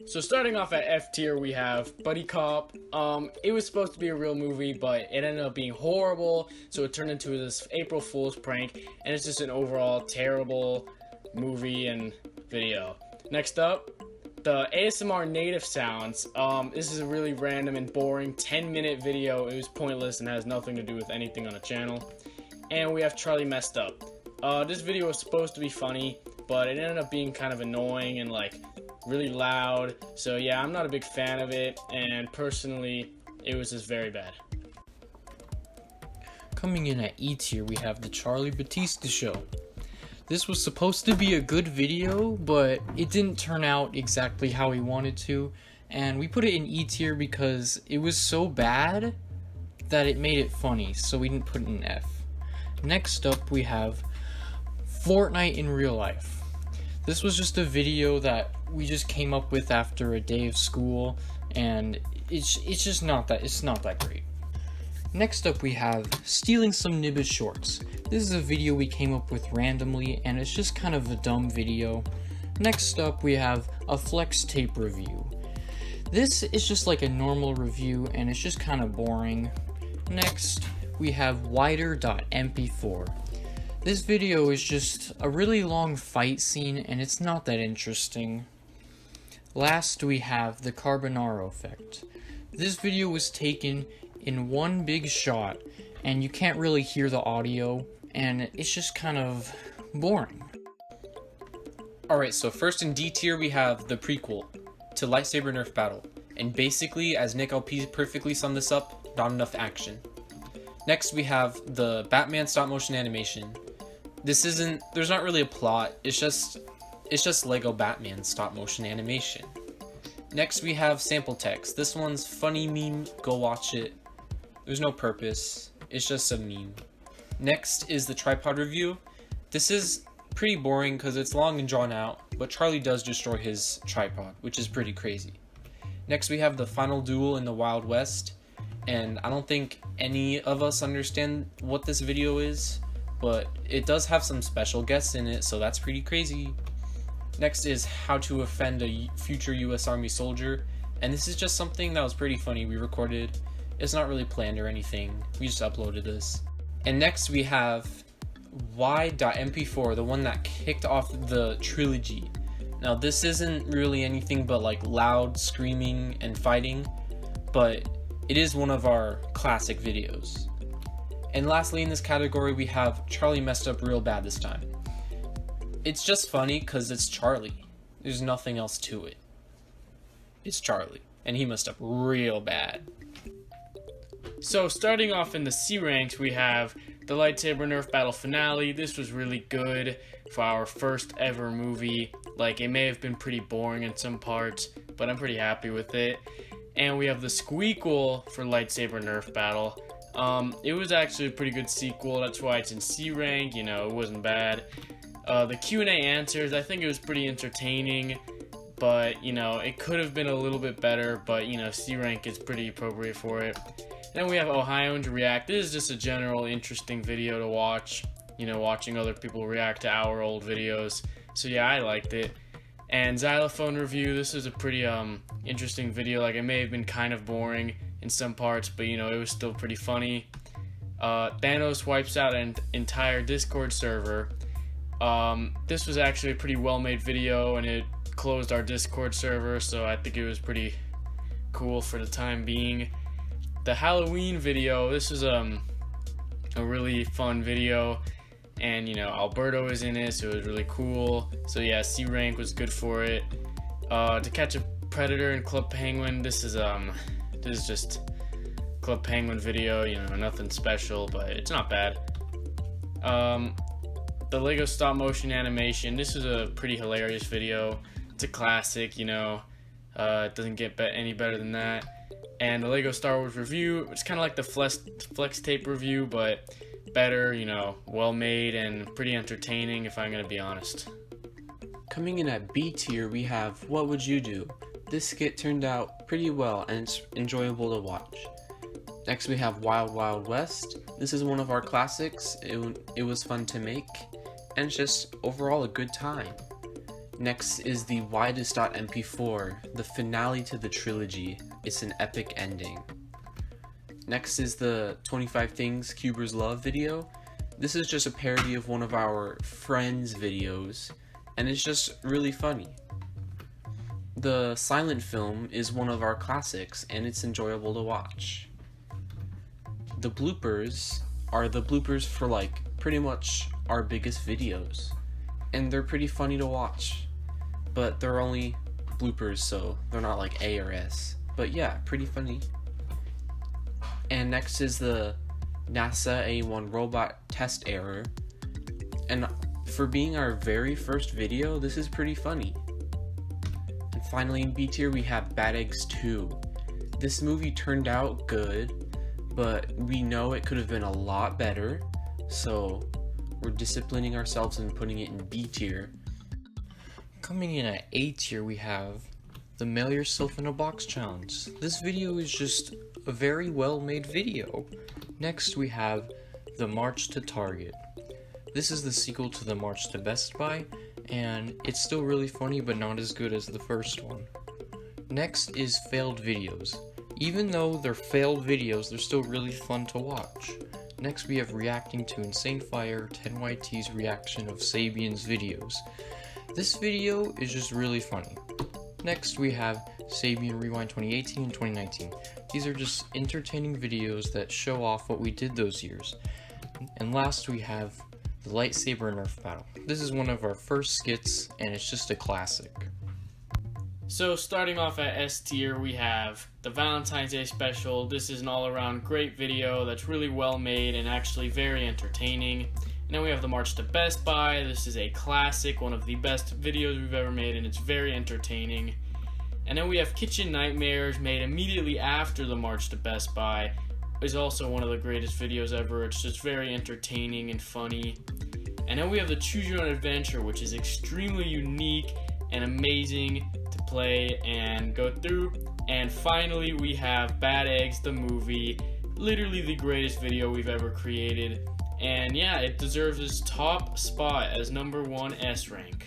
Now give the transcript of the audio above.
So starting off at F tier, we have Buddy Cop. It was supposed to be a real movie, but it ended up being horrible, so it turned into this April Fool's prank, and it's just an overall terrible movie and video. Next up, the ASMR native sounds. This is a really random and boring 10-minute video. It was pointless and has nothing to do with anything on the channel. And we have Charlie Messed Up. This video was supposed to be funny, but it ended up being kind of annoying and really loud. So yeah, I'm not a big fan of it, and personally, it was just very bad. Coming in at E tier, we have the Charlie Batista Show. This was supposed to be a good video, but it didn't turn out exactly how we wanted to, and we put it in E tier because it was so bad that it made it funny, so we didn't put it in F. Next up, we have Fortnight in real life. This was just a video that we just came up with after a day of school, and it's just not that great. Next up, we have Stealing Some Nibbus Shorts. This is a video we came up with randomly, and it's just kind of a dumb video. Next up, we have a flex tape review. This is just like a normal review, and it's just kind of boring. Next, we have Wider.mp4. This video is just a really long fight scene, and it's not that interesting. Last, we have the Carbonaro effect. This video was taken in one big shot, and you can't really hear the audio, and it's just kind of boring. Alright, so first in D tier we have the prequel to Lightsaber Nerf battle. And basically, as Nick LP perfectly summed this up, not enough action. Next we have the Batman stop motion animation. There's not really a plot, it's just Lego Batman stop motion animation. Next we have sample text. This one's funny meme, go watch it. There's no purpose, it's just a meme. Next is the tripod review. This is pretty boring because it's long and drawn out, but Charlie does destroy his tripod, which is pretty crazy. Next we have the final duel in the Wild West, and I don't think any of us understand what this video is, but it does have some special guests in it, so that's pretty crazy. Next is how to offend a future US Army soldier, and this is just something that was pretty funny we recorded. It's not really planned or anything, we just uploaded this. And next we have Y.mp4, the one that kicked off the trilogy. Now this isn't really anything but like loud screaming and fighting, but it is one of our classic videos. And lastly in this category we have Charlie Messed Up Real Bad this time. It's just funny because it's Charlie. There's nothing else to it. It's Charlie, and he messed up real bad. So starting off in the C ranks, we have the Lightsaber Nerf battle finale. This was really good for our first ever movie. Like, it may have been pretty boring in some parts, but I'm pretty happy with it. And we have the Squeakquel for Lightsaber Nerf battle. It was actually a pretty good sequel, that's why it's in C rank, you know, it wasn't bad. The Q&A answers, I think it was pretty entertaining, but, you know, it could have been a little bit better, but, you know, C rank is pretty appropriate for it. Then we have Ohio to React. This is just a general interesting video to watch, you know, watching other people react to our old videos. So yeah, I liked it. And Xylophone Review, this is a pretty interesting video. Like, it may have been kind of boring in some parts, but, you know, it was still pretty funny. Thanos wipes out an entire Discord server. This was actually a pretty well-made video, and it closed our Discord server, so I think it was pretty cool for the time being. The Halloween video, this is a really fun video, and, you know, Alberto is in it, so it was really cool. So yeah, C rank was good for it. To Catch a Predator and Club Penguin, this is just Club Penguin video, you know, nothing special, but it's not bad. The Lego stop motion animation, this is a pretty hilarious video. It's a classic, you know, it doesn't get any better than that. And the Lego Star Wars review, it's kind of like the flex tape review, but better, you know, well made and pretty entertaining, if I'm gonna be honest. Coming in at B tier, we have What Would You Do? This skit turned out pretty well and it's enjoyable to watch. Next we have Wild Wild West. This is one of our classics. It was fun to make, and it's just overall a good time. Next is the widest.mp4, the finale to the trilogy. It's an epic ending. Next is the 25 Things Cubers Love video. This is just a parody of one of our friends' videos, and it's just really funny. The silent film is one of our classics, and it's enjoyable to watch. The bloopers are the bloopers for like pretty much our biggest videos, and they're pretty funny to watch, but they're only bloopers, so they're not like A or S, but yeah, pretty funny. And next is the NASA A1 robot test error, and for being our very first video, this is pretty funny. And finally in B tier we have Bad Eggs 2. This movie turned out good, but we know it could have been a lot better, so we're disciplining ourselves and putting it in B tier. Coming in at A tier, we have the Mail Yourself in a Box challenge. This video is just a very well made video. Next we have the March to Target. This is the sequel to the March to Best Buy, and it's still really funny but not as good as the first one. Next is failed videos. Even though they're failed videos, they're still really fun to watch. Next we have reacting to Insane Fire 10YT's reaction of Sabian's videos. This video is just really funny. Next we have Sabian Rewind 2018 and 2019. These are just entertaining videos that show off what we did those years. And last we have the Lightsaber Nerf battle. This is one of our first skits, and it's just a classic. So starting off at S tier, we have the Valentine's Day special. This is an all-around great video that's really well made and actually very entertaining. And then we have the March to Best Buy. This is a classic, one of the best videos we've ever made, and it's very entertaining. And then we have Kitchen Nightmares, made immediately after the March to Best Buy. Is also one of the greatest videos ever. It's just very entertaining and funny. And then we have the Choose Your Own Adventure, which is extremely unique and amazing to play and go through. And finally we have Bad Eggs, the movie, literally the greatest video we've ever created. And yeah, it deserves its top spot as number 1 S rank.